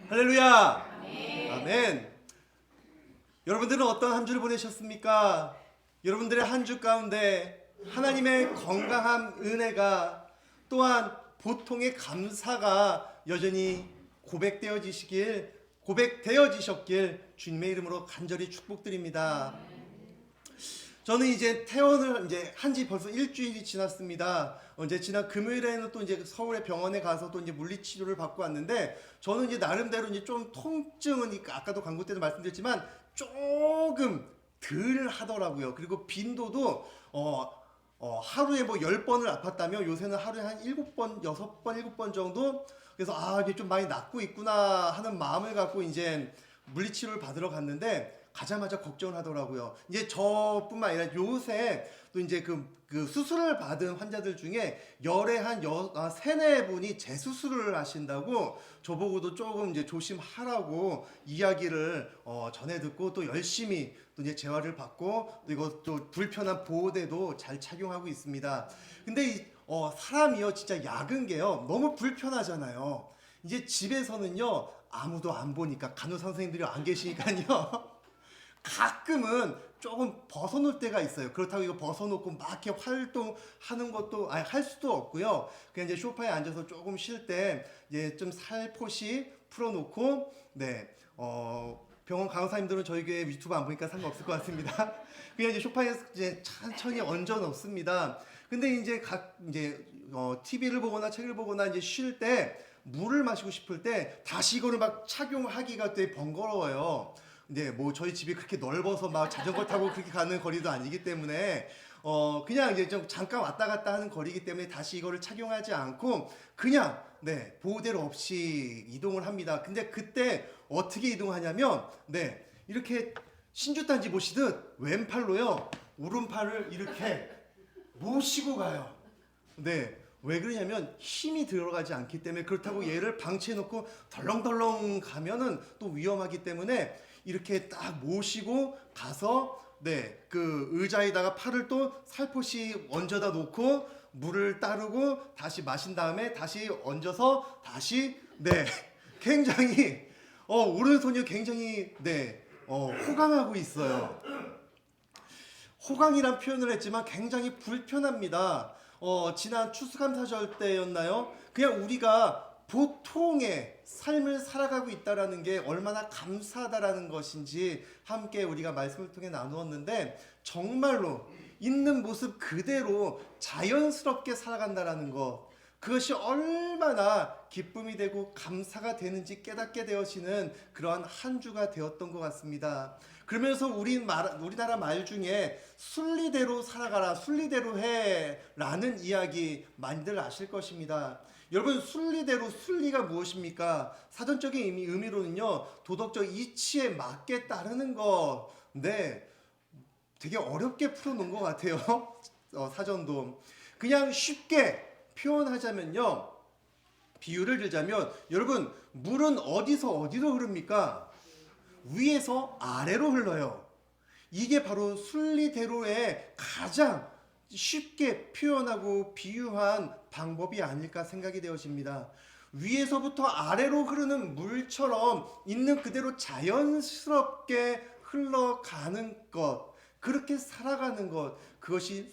할렐루야. 아멘. 여러분들은 어떤 한 주를 보내셨습니까? 여러분들의 한 주 가운데 하나님의 건강한 은혜가 또한 보통의 감사가 여전히 고백되어지셨길 주님의 이름으로 간절히 축복드립니다. 저는 이제 퇴원을 이제 한지 벌써 일주일이 지났습니다. 이제 지난 금요일에는 또 이제 서울의 병원에 가서 또 이제 물리치료를 받고 왔는데, 저는 이제 나름대로 이제 좀 통증은 아까도 광고 때도 말씀드렸지만 조금 덜 하더라고요. 그리고 빈도도 하루에 뭐 10번을 아팠다면 요새는 하루에 한 7번, 6번, 7번 정도. 그래서 이게 좀 많이 낫고 있구나 하는 마음을 갖고 이제 물리치료를 받으러 갔는데, 가자마자 걱정을 하더라고요. 이제 저뿐만 아니라 요새 또 이제 그 수술을 받은 환자들 중에 열에 한 세네 분이 재수술을 하신다고 저보고도 조금 이제 조심하라고 이야기를 전해 듣고, 또 열심히 또 이제 재활을 받고, 또 이것도 불편한 보호대도 잘 착용하고 있습니다. 근데 사람이요 진짜 약은 게요 너무 불편하잖아요. 이제 집에서는요 아무도 안 보니까, 간호 선생님들이 안 계시니까요 가끔은 조금 벗어놓을 때가 있어요. 그렇다고 이거 벗어놓고 막 이렇게 활동하는 것도 할 수도 없고요. 그냥 이제 소파에 앉아서 조금 쉴 때 이제 좀 살포시 풀어놓고, 병원 간호사님들은 저희 교회 유튜브 안 보니까 상관없을 것 같습니다. 그냥 이제 소파에 이제 천천히 얹어 놓습니다. 근데 이제 TV를 보거나 책을 보거나 이제 쉴 때 물을 마시고 싶을 때 다시 이거를 막 착용하기가 되게 번거로워요. 근데 뭐 저희 집이 그렇게 넓어서 막 자전거 타고 그렇게 가는 거리도 아니기 때문에 그냥 이제 좀 잠깐 왔다 갔다 하는 거리이기 때문에 다시 이거를 착용하지 않고 그냥 보호대로 없이 이동을 합니다. 근데 그때 어떻게 이동하냐면 이렇게 신주단지 보시듯 왼팔로요 오른팔을 이렇게 모시고 가요. 왜 그러냐면 힘이 들어가지 않기 때문에. 그렇다고 얘를 방치해 놓고 덜렁덜렁 가면은 또 위험하기 때문에 이렇게 딱 모시고 가서 그 의자에다가 팔을 또 살포시 얹어다 놓고 물을 따르고 다시 마신 다음에 다시 얹어서 다시 굉장히 오른손이 굉장히 호강하고 있어요. 호강이란 표현을 했지만 굉장히 불편합니다. 지난 추수감사절 때였나요? 그냥 우리가 보통의 삶을 살아가고 있다라는 게 얼마나 감사하다라는 것인지 함께 우리가 말씀을 통해 나누었는데, 정말로 있는 모습 그대로 자연스럽게 살아간다라는 것, 그것이 얼마나 기쁨이 되고 감사가 되는지 깨닫게 되어지는 그러한 한 주가 되었던 것 같습니다. 그러면서 우리나라 말 중에 순리대로 살아가라, 순리대로 해 라는 이야기 많이들 아실 것입니다. 여러분, 순리가 무엇입니까? 사전적인 의미로는요 도덕적 이치에 맞게 따르는 것. 되게 어렵게 풀어놓은 것 같아요. 사전도. 그냥 쉽게 표현하자면요, 비유를 들자면, 여러분 물은 어디서 어디로 흐릅니까? 위에서 아래로 흘러요. 이게 바로 순리대로의 가장 쉽게 표현하고 비유한 방법이 아닐까 생각이 되어집니다. 위에서부터 아래로 흐르는 물처럼 있는 그대로 자연스럽게 흘러가는 것, 그렇게 살아가는 것, 그것이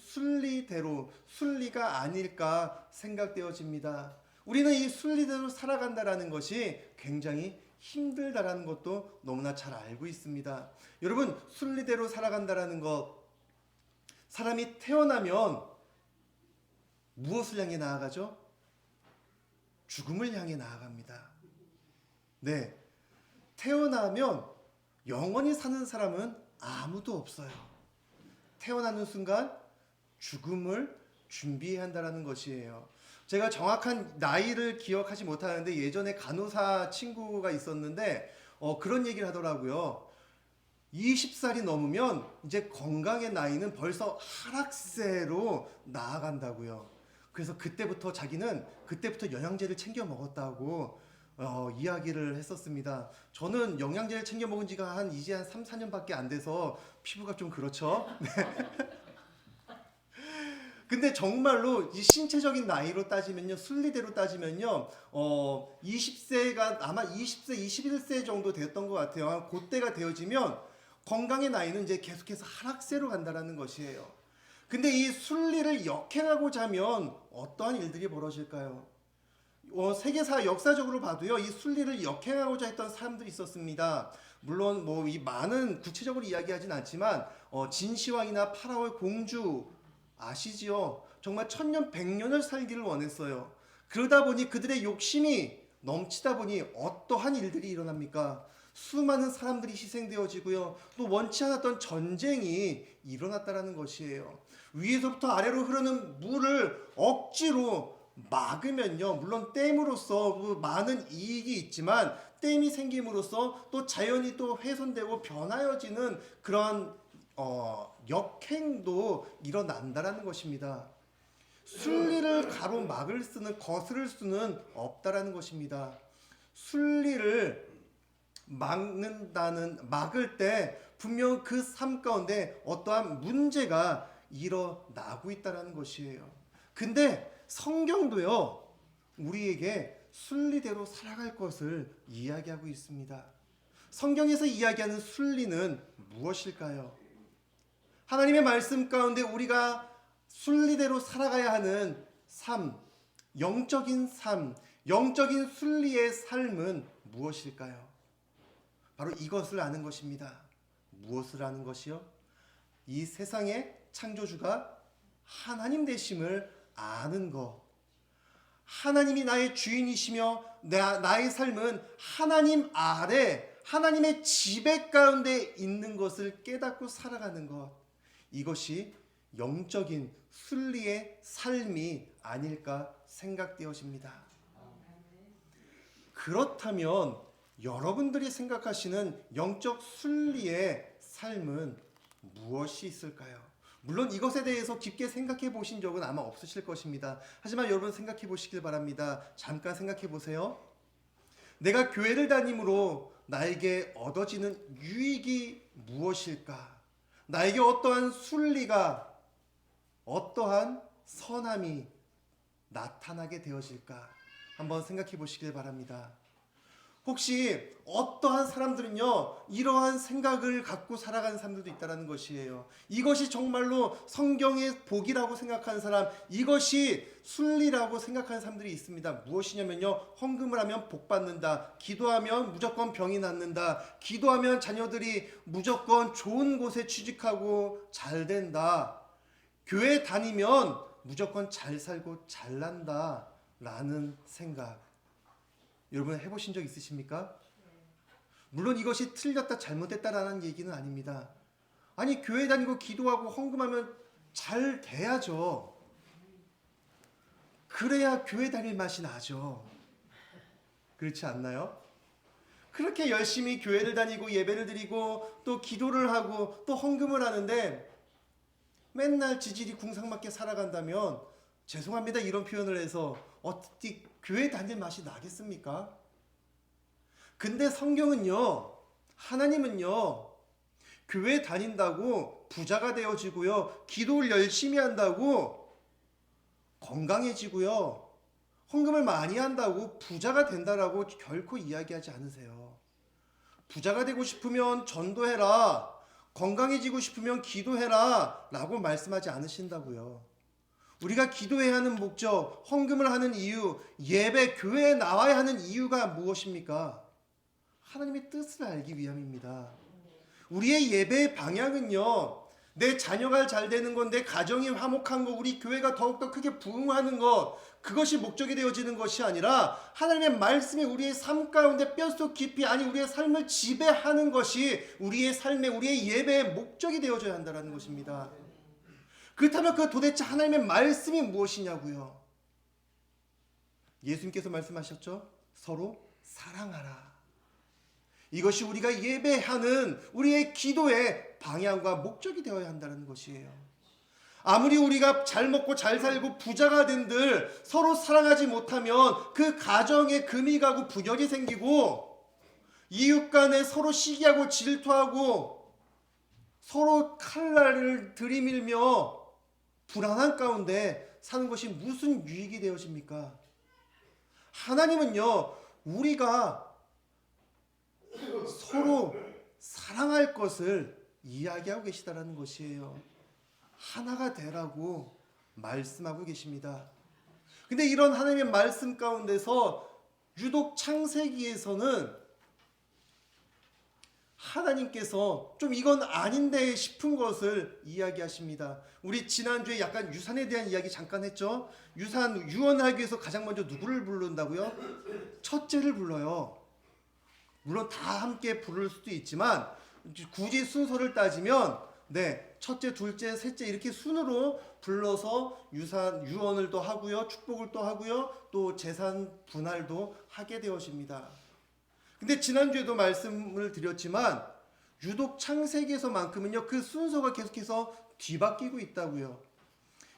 순리가 아닐까 생각되어집니다. 우리는 이 순리대로 살아간다라는 것이 굉장히 힘들다라는 것도 너무나 잘 알고 있습니다. 여러분, 순리대로 살아간다라는 것, 사람이 태어나면 무엇을 향해 나아가죠? 죽음을 향해 나아갑니다. 태어나면 영원히 사는 사람은 아무도 없어요. 태어나는 순간 죽음을 준비해야 한다는 것이에요. 제가 정확한 나이를 기억하지 못하는데 예전에 간호사 친구가 있었는데 그런 얘기를 하더라고요. 20살이 넘으면 이제 건강의 나이는 벌써 하락세로 나아간다고요. 그래서 자기는 그때부터 영양제를 챙겨 먹었다고 이야기를 했었습니다. 저는 영양제를 챙겨 먹은 지가 이제 한 3, 4년밖에 안 돼서 피부가 좀 그렇죠. 근데 정말로 이 신체적인 나이로 따지면요, 순리대로 따지면요, 20세가 아마 20세, 21세 정도 되었던 것 같아요. 그때가 되어지면 건강의 나이는 이제 계속해서 하락세로 간다라는 것이에요. 근데 이 순리를 역행하고자 하면 어떠한 일들이 벌어질까요? 세계사 역사적으로 봐도요, 이 순리를 역행하고자 했던 사람들이 있었습니다. 물론 뭐 이 많은 구체적으로 이야기하진 않지만 진시황이나 파라오의 공주 아시지요? 정말 천년 백년을 살기를 원했어요. 그러다 보니 그들의 욕심이 넘치다 보니 어떠한 일들이 일어납니까? 수많은 사람들이 희생되어지고요. 또 원치 않았던 전쟁이 일어났다라는 것이에요. 위에서부터 아래로 흐르는 물을 억지로 막으면요, 물론 댐으로서 많은 이익이 있지만 댐이 생김으로써 또 자연이 또 훼손되고 변하여지는 그런 역행도 일어난다라는 것입니다. 순리를 가로막을 수는, 거스를 수는 없다라는 것입니다. 순리를 막을 때 분명 그 삶 가운데 어떠한 문제가 일어나고 있다라는 것이에요. 근데 성경도요, 우리에게 순리대로 살아갈 것을 이야기하고 있습니다. 성경에서 이야기하는 순리는 무엇일까요? 하나님의 말씀 가운데 우리가 순리대로 살아가야 하는 삶, 영적인 삶, 영적인 순리의 삶은 무엇일까요? 바로 이것을 아는 것입니다. 무엇을 아는 것이요? 이 세상의 창조주가 하나님 되심을 아는 것. 하나님이 나의 주인이시며 나의 삶은 하나님 아래, 하나님의 지배 가운데 있는 것을 깨닫고 살아가는 것. 이것이 영적인 순리의 삶이 아닐까 생각되어집니다. 그렇다면 여러분들이 생각하시는 영적 순리의 삶은 무엇이 있을까요? 물론 이것에 대해서 깊게 생각해 보신 적은 아마 없으실 것입니다. 하지만 여러분 생각해 보시길 바랍니다. 잠깐 생각해 보세요. 내가 교회를 다님으로 나에게 얻어지는 유익이 무엇일까? 나에게 어떠한 순리가, 어떠한 선함이 나타나게 되어질까? 한번 생각해 보시길 바랍니다. 혹시 어떠한 사람들은요, 이러한 생각을 갖고 살아가는 사람들도 있다는 것이에요. 이것이 정말로 성경의 복이라고 생각하는 사람, 이것이 순리라고 생각하는 사람들이 있습니다. 무엇이냐면요, 헌금을 하면 복 받는다, 기도하면 무조건 병이 낫는다, 기도하면 자녀들이 무조건 좋은 곳에 취직하고 잘 된다, 교회 다니면 무조건 잘 살고 잘 난다 라는 생각, 여러분 해보신 적 있으십니까? 물론 이것이 틀렸다 잘못됐다라는 얘기는 아닙니다. 아니 교회 다니고 기도하고 헌금하면 잘 돼야죠. 그래야 교회 다닐 맛이 나죠. 그렇지 않나요? 그렇게 열심히 교회를 다니고 예배를 드리고 또 기도를 하고 또 헌금을 하는데 맨날 지질이 궁상맞게 살아간다면, 죄송합니다 이런 표현을 해서, 어떻게 교회 다닐 맛이 나겠습니까? 근데 성경은요, 하나님은요, 교회 다닌다고 부자가 되어지고요, 기도를 열심히 한다고 건강해지고요, 헌금을 많이 한다고 부자가 된다라고 결코 이야기하지 않으세요. 부자가 되고 싶으면 전도해라, 건강해지고 싶으면 기도해라 라고 말씀하지 않으신다고요. 우리가 기도해야 하는 목적, 헌금을 하는 이유, 예배, 교회에 나와야 하는 이유가 무엇입니까? 하나님의 뜻을 알기 위함입니다. 우리의 예배의 방향은요, 내 자녀가 잘 되는 것, 내 가정이 화목한 것, 우리 교회가 더욱더 크게 부흥하는 것, 그것이 목적이 되어지는 것이 아니라 하나님의 말씀이 우리의 삶 가운데 뼛속 깊이, 아니 우리의 삶을 지배하는 것이 우리의 삶의, 우리의 예배의 목적이 되어져야 한다는 것입니다. 그렇다면 그 도대체 하나님의 말씀이 무엇이냐고요? 예수님께서 말씀하셨죠? 서로 사랑하라. 이것이 우리가 예배하는 우리의 기도의 방향과 목적이 되어야 한다는 것이에요. 아무리 우리가 잘 먹고 잘 살고 부자가 된들 서로 사랑하지 못하면 그 가정에 금이 가고 분열이 생기고, 이웃 간에 서로 시기하고 질투하고 서로 칼날을 들이밀며 불안한 가운데 사는 것이 무슨 유익이 되어집니까? 하나님은요, 우리가 서로 사랑할 것을 이야기하고 계시다라는 것이에요. 하나가 되라고 말씀하고 계십니다. 근데 이런 하나님의 말씀 가운데서 유독 창세기에서는 하나님께서 좀 이건 아닌데 싶은 것을 이야기하십니다. 우리 지난주에 약간 유산에 대한 이야기 잠깐 했죠. 유언하기 위해서 가장 먼저 누구를 부른다고요? 첫째를 불러요. 물론 다 함께 부를 수도 있지만 굳이 순서를 따지면 첫째, 둘째, 셋째 이렇게 순으로 불러서 유언을 또 하고요, 축복을 또 하고요, 또 재산 분할도 하게 되어집니다. 근데 지난주에도 말씀을 드렸지만 유독 창세기에서만큼은요, 그 순서가 계속해서 뒤바뀌고 있다고요.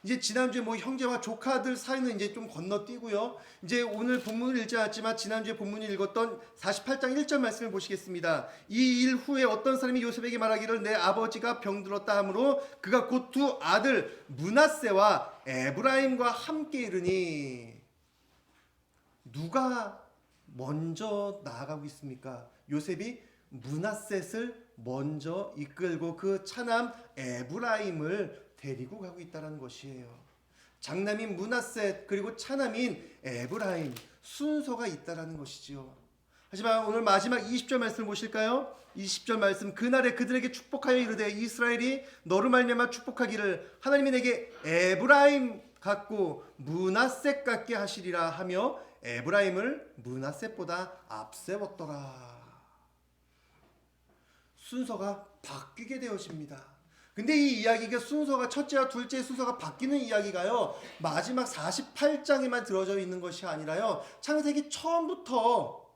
이제 지난주에 형제와 조카들 사이는 이제 좀 건너뛰고요. 이제 오늘 본문을 읽지 않았지만 지난주에 본문을 읽었던 48장 1절 말씀을 보시겠습니다. 이 일 후에 어떤 사람이 요셉에게 말하기를 내 아버지가 병들었다 하므로 그가 곧 두 아들 므낫세와 에브라임과 함께 이르니. 누가 먼저 나아가고 있습니까? 요셉이 므낫셋을 먼저 이끌고 그 차남 에브라임을 데리고 가고 있다는 것이에요. 장남인 므낫셋 그리고 차남인 에브라임 순서가 있다라는 것이지요. 하지만 오늘 마지막 20절 말씀을 보실까요? 20절 말씀, 그날에 그들에게 축복하여 이르되 이스라엘이 너로 말미암아 축복하기를 하나님이 내게 에브라임 같고 므낫셋 같게 하시리라 하며 에브라임을 므낫셋보다 앞세웠더라. 순서가 바뀌게 되어집니다. 근데 이 이야기가 순서가 첫째와 둘째 순서가 바뀌는 이야기가요, 마지막 48장에만 들어져 있는 것이 아니라요, 창세기 처음부터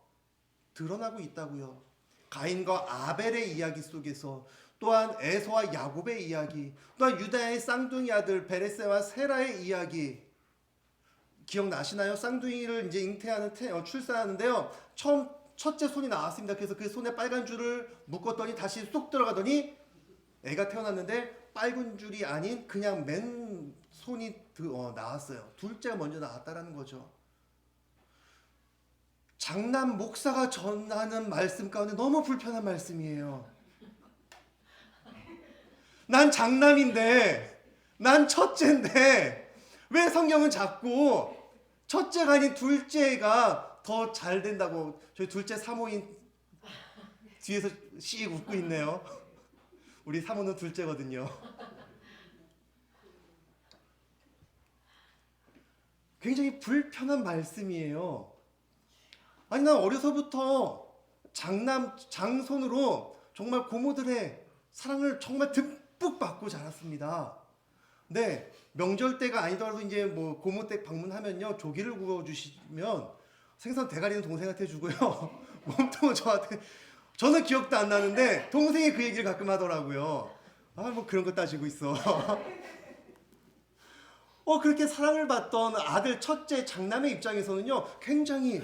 드러나고 있다고요. 가인과 아벨의 이야기 속에서, 또한 에서와 야곱의 이야기, 또한 유다의 쌍둥이 아들 베레스와 세라의 이야기 기억나시나요? 쌍둥이를 이제 잉태하는 출산하는데요, 처음 첫째 손이 나왔습니다. 그래서 그 손에 빨간 줄을 묶었더니 다시 쏙 들어가더니 애가 태어났는데 빨간 줄이 아닌 그냥 맨 손이 나왔어요. 둘째가 먼저 나왔다라는 거죠. 장남 목사가 전하는 말씀 가운데 너무 불편한 말씀이에요. 난 장남인데, 난 첫째인데 왜 성경은 자꾸 첫째가 아닌 둘째가 더 잘 된다고. 저희 둘째 사모인 뒤에서 씩 웃고 있네요. 우리 사모는 둘째거든요. 굉장히 불편한 말씀이에요. 아니, 난 어려서부터 장손으로 정말 고모들의 사랑을 정말 듬뿍 받고 자랐습니다. 네, 명절 때가 아니더라도 이제 고모 댁 방문하면요, 조기를 구워주시면 생선 대가리는 동생한테 주고요, 몸통은 저한테. 저는 기억도 안 나는데 동생이 그 얘기를 가끔 하더라고요. 그런 거 따지고 있어. 그렇게 사랑을 받던 아들 첫째 장남의 입장에서는요, 굉장히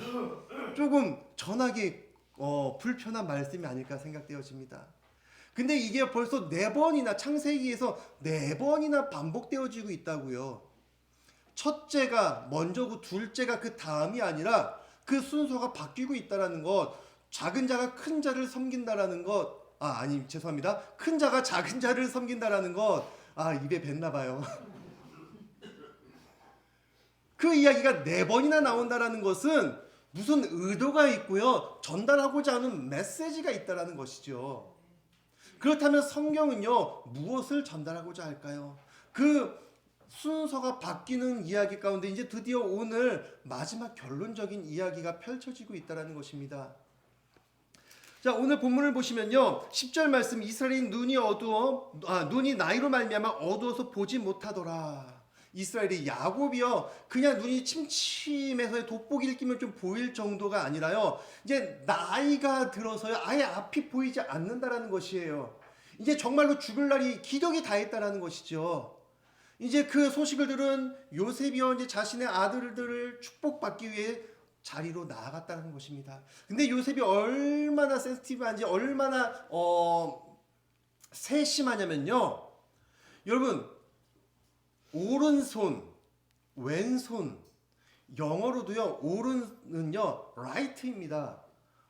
조금 전하기 불편한 말씀이 아닐까 생각되어집니다. 근데 이게 벌써 4번이나 창세기에서 4번이나 반복되어지고 있다고요. 첫째가 먼저고 둘째가 그 다음이 아니라 그 순서가 바뀌고 있다라는 것, 작은 자가 큰 자를 섬긴다라는 것, 죄송합니다. 큰 자가 작은 자를 섬긴다라는 것, 입에 뱉나 봐요. 그 이야기가 4번이나 나온다라는 것은 무슨 의도가 있고요, 전달하고자 하는 메시지가 있다라는 것이죠. 그렇다면 성경은요, 무엇을 전달하고자 할까요? 그 순서가 바뀌는 이야기 가운데 이제 드디어 오늘 마지막 결론적인 이야기가 펼쳐지고 있다는 것입니다. 자, 오늘 본문을 보시면요, 10절 말씀, 이스라엘이 눈이 나이로 말미암아 어두워서 보지 못하더라. 이스라엘이, 야곱이요, 그냥 눈이 침침해서 돋보기를 끼면 좀 보일 정도가 아니라요, 이제 나이가 들어서요, 아예 앞이 보이지 않는다라는 것이에요. 이제 정말로 죽을 날이 기덕이 다했다라는 것이죠. 이제 그 소식을 들은 요셉이요, 이제 자신의 아들들을 축복받기 위해 자리로 나아갔다는 것입니다. 근데 요셉이 얼마나 센시티브한지, 얼마나 세심하냐면요, 여러분, 오른손, 왼손, 영어로도요, 오른은요, right입니다.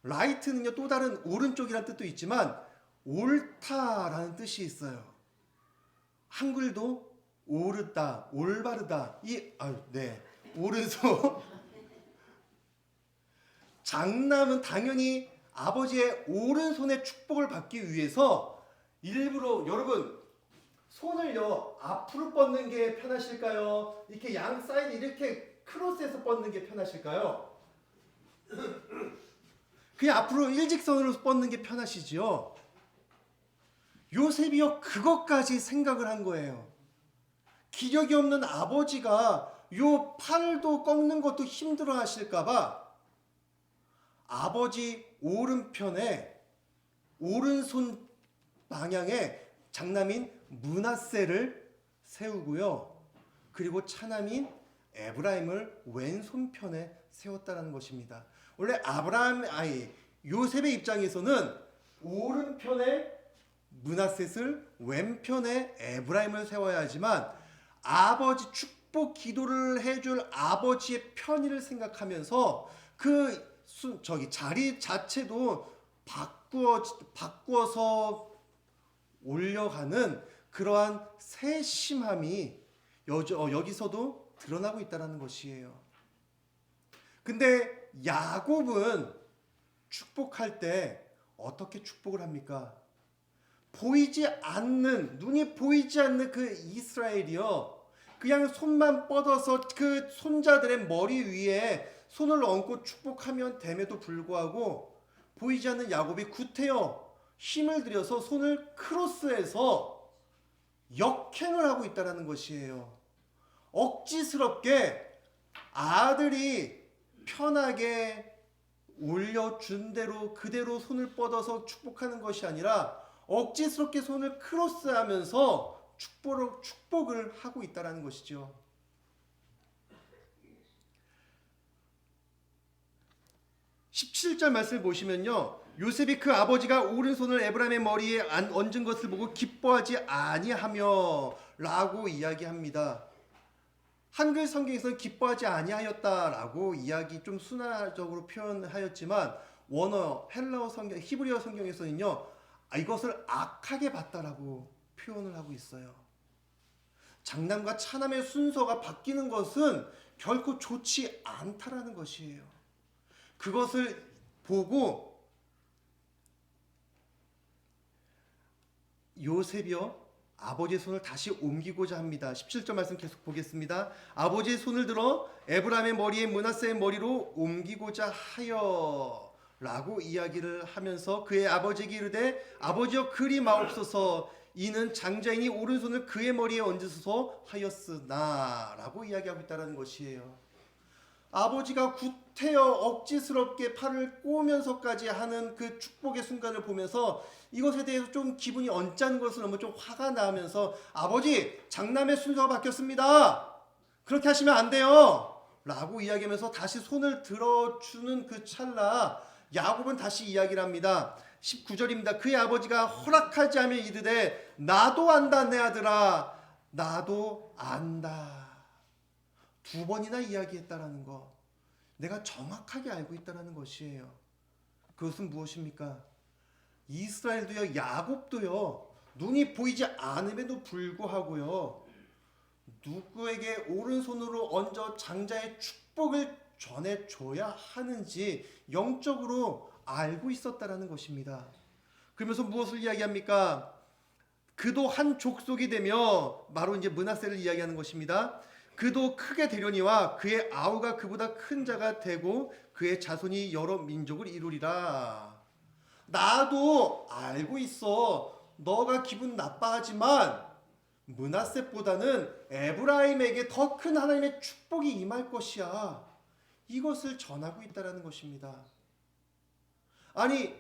right는요, 또 다른 오른쪽이라는 뜻도 있지만, 옳다라는 뜻이 있어요. 한글도 옳다, 올바르다. 오른손. 장남은 당연히 아버지의 오른손의 축복을 받기 위해서 일부러, 여러분, 손을요, 앞으로 뻗는 게 편하실까요? 이렇게 양 사이드 이렇게 크로스해서 뻗는 게 편하실까요? 그냥 앞으로 일직선으로 뻗는 게 편하시지요? 요셉이요, 그것까지 생각을 한 거예요. 기력이 없는 아버지가 요 팔도 꺾는 것도 힘들어 하실까봐 아버지 오른편에, 오른손 방향에 장남인 므낫세를 세우고요. 그리고 차남인 에브라임을 왼손편에 세웠다는 것입니다. 원래 요셉의 입장에서는 오른편에 므낫셋을, 왼편에 에브라임을 세워야 하지만 아버지 축복 기도를 해줄 아버지의 편의를 생각하면서 그 자리 자체도 바꾸어서 올려가는 그러한 세심함이 여기서도 드러나고 있다는 것이에요. 근데 야곱은 축복할 때 어떻게 축복을 합니까? 눈이 보이지 않는 그 이스라엘이요, 그냥 손만 뻗어서 그 손자들의 머리 위에 손을 얹고 축복하면 됨에도 불구하고 보이지 않는 야곱이 구태여 힘을 들여서 손을 크로스해서 역행을 하고 있다는 것이에요. 억지스럽게 아들이 편하게 올려준 대로 그대로 손을 뻗어서 축복하는 것이 아니라 억지스럽게 손을 크로스하면서 축복을 하고 있다는 것이죠. 17절 말씀을 보시면요, 요셉이 그 아버지가 오른손을 에브라임의 머리에 얹은 것을 보고 기뻐하지 아니하며 라고 이야기합니다. 한글 성경에서는 기뻐하지 아니하였다라고 이야기 좀 순화적으로 표현하였지만 원어 헬라어 성경, 히브리어 성경에서는요, 이것을 악하게 봤다라고 표현을 하고 있어요. 장남과 차남의 순서가 바뀌는 것은 결코 좋지 않다라는 것이에요. 그것을 보고 요셉이요, 아버지의 손을 다시 옮기고자 합니다. 17절 말씀 계속 보겠습니다. 아버지의 손을 들어 에브라임의 머리에 므낫세의 머리로 옮기고자 하여 라고 이야기를 하면서 그의 아버지에게 이르되 아버지여 그리 마옵소서, 이는 장자이니 오른손을 그의 머리에 얹으소서 하였으나 라고 이야기하고 있다는 것이에요. 아버지가 구태여 억지스럽게 팔을 꼬으면서까지 하는 그 축복의 순간을 보면서 이것에 대해서 좀 기분이 언짢은 것을 너무 좀 화가 나면서 아버지, 장남의 순서가 바뀌었습니다. 그렇게 하시면 안 돼요. 라고 이야기하면서 다시 손을 들어주는 그 찰나 야곱은 다시 이야기를 합니다. 19절입니다. 그의 아버지가 허락하지 않으면 이르되 나도 안다 내 아들아, 나도 안다. 두 번이나 이야기했다라는 거, 내가 정확하게 알고 있다라는 것이에요. 그것은 무엇입니까? 이스라엘도요, 야곱도요, 눈이 보이지 않음에도 불구하고요, 누구에게 오른손으로 얹어 장자의 축복을 전해줘야 하는지 영적으로 알고 있었다라는 것입니다. 그러면서 무엇을 이야기합니까? 그도 한 족속이 되며, 바로 이제 므낫세를 이야기하는 것입니다. 그도 크게 되려니와 그의 아우가 그보다 큰 자가 되고 그의 자손이 여러 민족을 이루리라. 나도 알고 있어. 너가 기분 나빠하지만 므낫세보다는 에브라임에게 더 큰 하나님의 축복이 임할 것이야. 이것을 전하고 있다는 것입니다. 아니,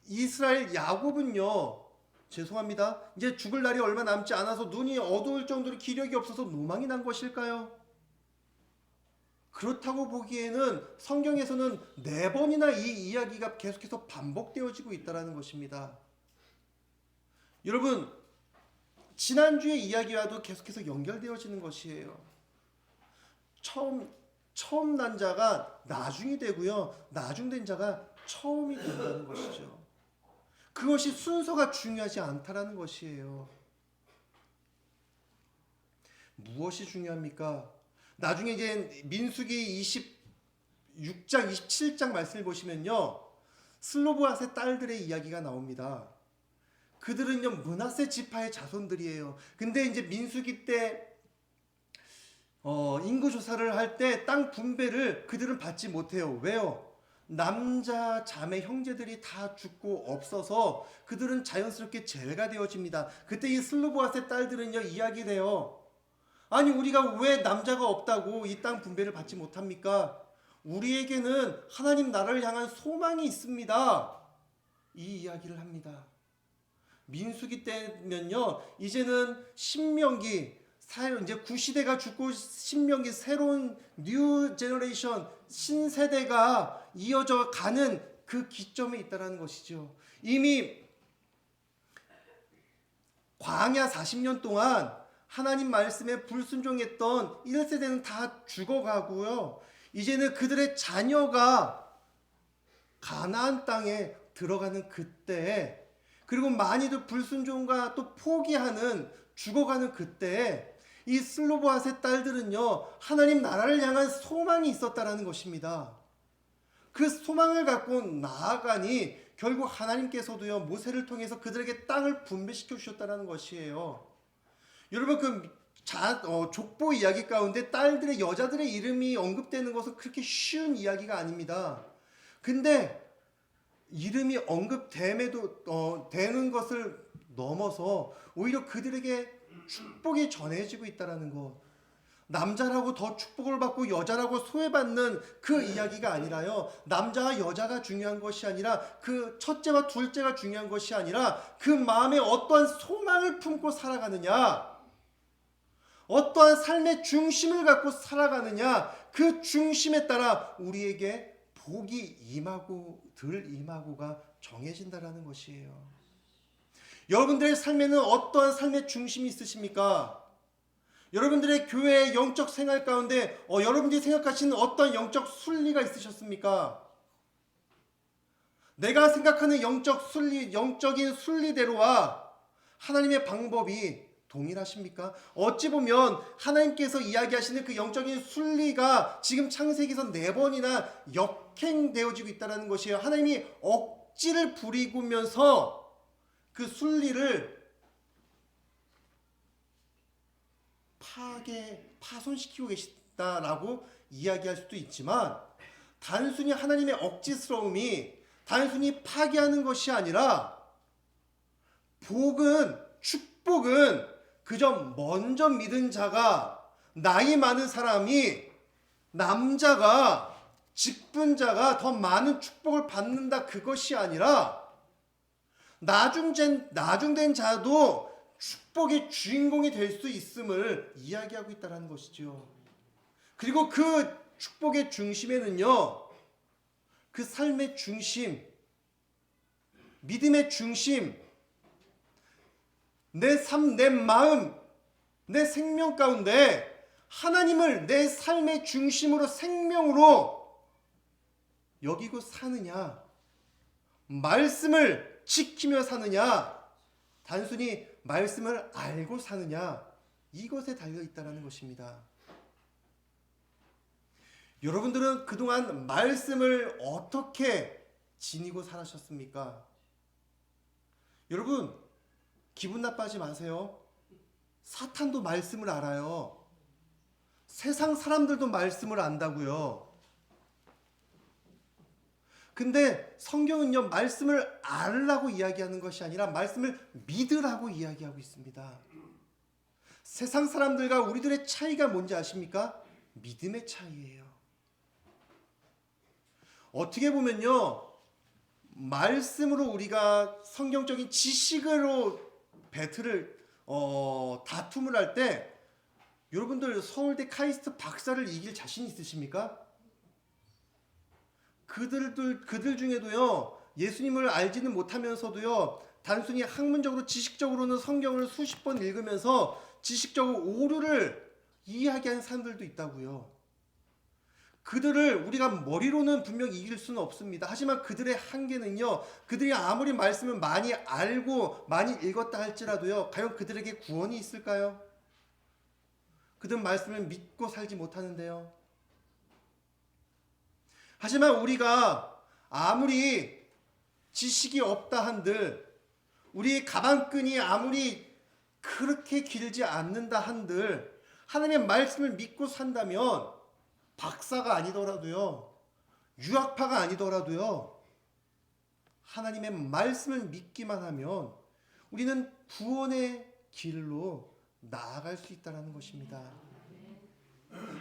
이스라엘 야곱은요, 죄송합니다, 이제 죽을 날이 얼마 남지 않아서 눈이 어두울 정도로 기력이 없어서 노망이 난 것일까요? 그렇다고 보기에는 성경에서는 4번이나 이 이야기가 계속해서 반복되어지고 있다는 것입니다. 여러분, 지난주의 이야기와도 계속해서 연결되어지는 것이에요. 처음 난 자가 나중이 되고요. 나중된 자가 처음이 된다는 것이죠. 그것이 순서가 중요하지 않다라는 것이에요. 무엇이 중요합니까? 나중에 이제 민수기 26장, 27장 말씀을 보시면요. 슬로브앗의 딸들의 이야기가 나옵니다. 그들은요, 므낫세 지파의 자손들이에요. 근데 이제 민수기 때 인구 조사를 할 때 땅 분배를 그들은 받지 못해요. 왜요? 남자 자매 형제들이 다 죽고 없어서 그들은 자연스럽게 제외가 되어집니다. 그때 이 슬로브앗의 딸들은요, 이야기돼요. 아니, 우리가 왜 남자가 없다고 이 땅 분배를 받지 못합니까? 우리에게는 하나님 나라를 향한 소망이 있습니다. 이 이야기를 합니다. 민수기 때면요, 이제는 신명기, 이제 구시대가 죽고 신명기 새로운 뉴 제너레이션, 신세대가 이어져 가는 그 기점에 있다는 것이죠. 이미 광야 40년 동안 하나님 말씀에 불순종했던 1세대는 다 죽어가고요. 이제는 그들의 자녀가 가나안 땅에 들어가는 그때, 그리고 많이들 불순종과 또 포기하는 죽어가는 그때, 이 슬로브앗의 딸들은요, 하나님 나라를 향한 소망이 있었다라는 것입니다. 그 소망을 갖고 나아가니 결국 하나님께서도요, 모세를 통해서 그들에게 땅을 분배시켜 주셨다는 것이에요. 여러분, 족보 이야기 가운데 딸들의, 여자들의 이름이 언급되는 것은 그렇게 쉬운 이야기가 아닙니다. 근데 이름이 언급됨에도 되는 것을 넘어서 오히려 그들에게 축복이 전해지고 있다는 것. 남자라고 더 축복을 받고 여자라고 소외받는 그 이야기가 아니라요. 남자와 여자가 중요한 것이 아니라, 그 첫째와 둘째가 중요한 것이 아니라, 그 마음에 어떠한 소망을 품고 살아가느냐, 어떠한 삶의 중심을 갖고 살아가느냐, 그 중심에 따라 우리에게 복이 임하고 덜 임하고가 정해진다라는 것이에요. 여러분들의 삶에는 어떠한 삶의 중심이 있으십니까? 여러분들의 교회의 영적 생활 가운데 여러분들이 생각하시는 어떤 영적 순리가 있으셨습니까? 내가 생각하는 영적인 순리대로와 하나님의 방법이 동일하십니까? 어찌 보면 하나님께서 이야기하시는 그 영적인 순리가 지금 창세기에서 4번이나 역행되어지고 있다는 것이에요. 하나님이 억지를 부리면서 그 순리를 파손시키고 계시다라고 이야기할 수도 있지만, 단순히 하나님의 억지스러움이 단순히 파괴하는 것이 아니라, 축복은 그저 먼저 믿은 자가, 나이 많은 사람이, 남자가, 직분자가 더 많은 축복을 받는다, 그것이 아니라 나중된 자도 축복의 주인공이 될 수 있음을 이야기하고 있다는 것이죠. 그리고 그 축복의 중심에는요, 그 삶의 중심, 믿음의 중심, 내 삶, 내 마음, 내 생명 가운데 하나님을 내 삶의 중심으로, 생명으로 여기고 사느냐, 말씀을 지키며 사느냐, 단순히 말씀을 알고 사느냐, 이것에 달려있다는 것입니다. 여러분들은 그동안 말씀을 어떻게 지니고 살아셨습니까? 여러분, 기분 나빠하지 마세요. 사탄도 말씀을 알아요. 세상 사람들도 말씀을 안다고요. 근데 성경은요, 말씀을 알라고 이야기하는 것이 아니라 말씀을 믿으라고 이야기하고 있습니다. 세상 사람들과 우리들의 차이가 뭔지 아십니까? 믿음의 차이예요. 어떻게 보면요, 말씀으로 우리가 성경적인 지식으로 다툼을 할 때, 여러분들 서울대 카이스트 박사를 이길 자신 있으십니까? 그들 중에도요, 예수님을 알지는 못하면서도요, 단순히 학문적으로 지식적으로는 성경을 수십 번 읽으면서 지식적으로 오류를 이야기하는 사람들도 있다고요. 그들을 우리가 머리로는 분명 이길 수는 없습니다. 하지만 그들의 한계는요, 그들이 아무리 말씀을 많이 알고 많이 읽었다 할지라도요, 과연 그들에게 구원이 있을까요? 그들은 말씀을 믿고 살지 못하는데요. 하지만 우리가 아무리 지식이 없다 한들, 우리 가방끈이 아무리 그렇게 길지 않는다 한들, 하나님의 말씀을 믿고 산다면 박사가 아니더라도요, 유학파가 아니더라도요, 하나님의 말씀을 믿기만 하면 우리는 구원의 길로 나아갈 수 있다는 것입니다.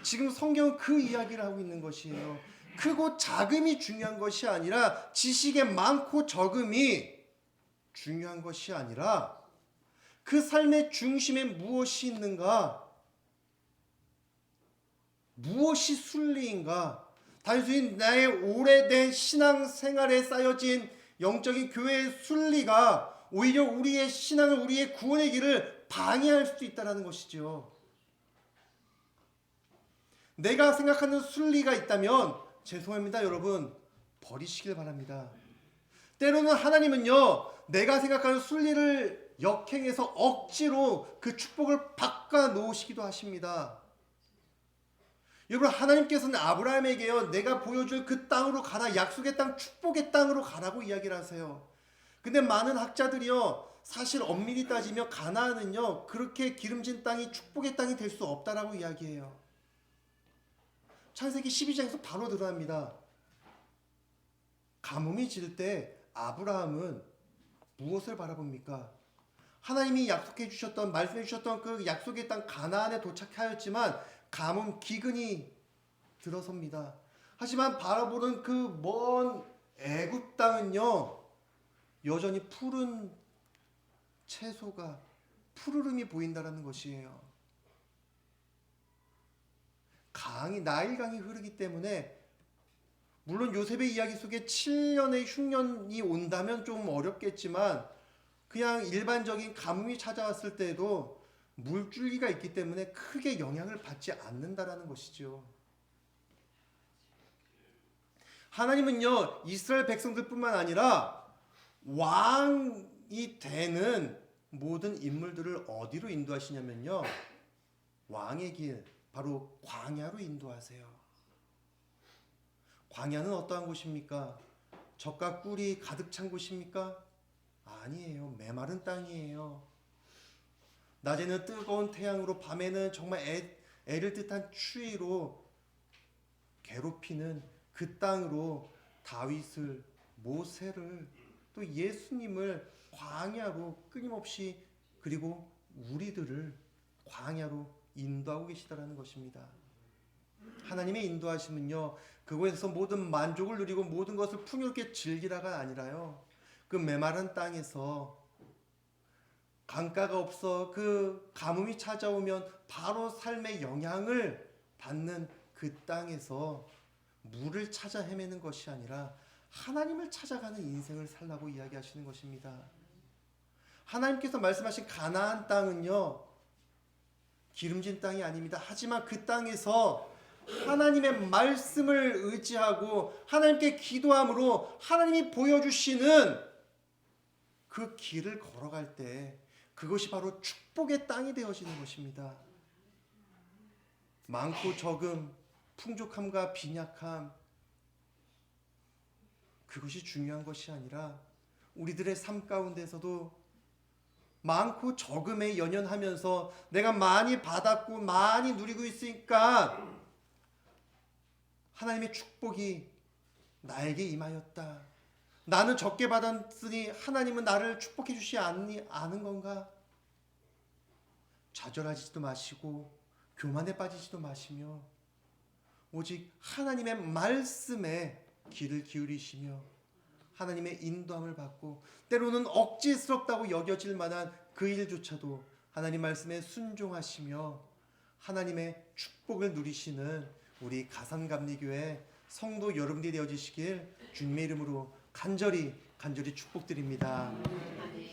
지금 성경은 그 이야기를 하고 있는 것이에요. 크고 작음이 중요한 것이 아니라, 지식의 많고 적음이 중요한 것이 아니라, 그 삶의 중심에 무엇이 있는가, 무엇이 순리인가, 단순히 나의 오래된 신앙생활에 쌓여진 영적인 교회의 순리가 오히려 우리의 신앙을, 우리의 구원의 길을 방해할 수도 있다는 것이죠. 내가 생각하는 순리가 있다면 죄송합니다 여러분, 버리시길 바랍니다. 때로는 하나님은요, 내가 생각하는 순리를 역행해서 억지로 그 축복을 바꿔 놓으시기도 하십니다. 여러분, 하나님께서는 아브라함에게요, 내가 보여줄 그 땅으로 가라, 약속의 땅, 축복의 땅으로 가라고 이야기를 하세요. 근데 많은 학자들이요, 사실 엄밀히 따지면 가나안은요, 그렇게 기름진 땅이 축복의 땅이 될 수 없다라고 이야기해요. 창세기 12장에서 바로 드러납니다. 가뭄이 질 때 아브라함은 무엇을 바라봅니까? 하나님이 약속해 주셨던, 말씀해 주셨던 그 약속의 땅 가나안에 도착하였지만 가뭄, 기근이 들어섭니다. 하지만 바라보는 그 먼 애굽 땅은요, 여전히 푸른 채소가, 푸르름이 보인다는 것이에요. 나일강이 흐르기 때문에, 물론 요셉의 이야기 속에 7년의 흉년이 온다면 좀 어렵겠지만, 그냥 일반적인 가뭄이 찾아왔을 때에도 물줄기가 있기 때문에 크게 영향을 받지 않는다라는 것이죠. 하나님은요, 이스라엘 백성들뿐만 아니라 왕이 되는 모든 인물들을 어디로 인도하시냐면요, 왕의 길, 바로 광야로 인도하세요. 광야는 어떠한 곳입니까? 젖과 꿀이 가득 찬 곳입니까? 아니에요. 메마른 땅이에요. 낮에는 뜨거운 태양으로, 밤에는 정말 애를 뜻한 추위로 괴롭히는 그 땅으로 다윗을, 모세를, 또 예수님을 광야로 끊임없이, 그리고 우리들을 광야로 인도하고 계시다라는 것입니다. 하나님의 인도하심은요, 그곳에서 모든 만족을 누리고 모든 것을 풍요롭게 즐기라가 아니라요, 그 메마른 땅에서 강가가 없어 그 가뭄이 찾아오면 바로 삶의 영향을 받는 그 땅에서 물을 찾아 헤매는 것이 아니라 하나님을 찾아가는 인생을 살라고 이야기하시는 것입니다. 하나님께서 말씀하신 가나안 땅은요, 기름진 땅이 아닙니다. 하지만 그 땅에서 하나님의 말씀을 의지하고 하나님께 기도함으로 하나님이 보여주시는 그 길을 걸어갈 때 그것이 바로 축복의 땅이 되어지는 것입니다. 많고 적음, 풍족함과 빈약함, 그것이 중요한 것이 아니라 우리들의 삶 가운데서도 많고 적음에 연연하면서 내가 많이 받았고 많이 누리고 있으니까 하나님의 축복이 나에게 임하였다, 나는 적게 받았으니 하나님은 나를 축복해 주시지 않은 건가? 좌절하지도 마시고 교만에 빠지지도 마시며 오직 하나님의 말씀에 귀를 기울이시며 하나님의 인도함을 받고, 때로는 억지스럽다고 여겨질 만한 그 일조차도 하나님 말씀에 순종하시며 하나님의 축복을 누리시는 우리 가산감리교회 성도 여러분들이 되어지시길 주님의 이름으로 간절히 간절히 축복드립니다. 아멘.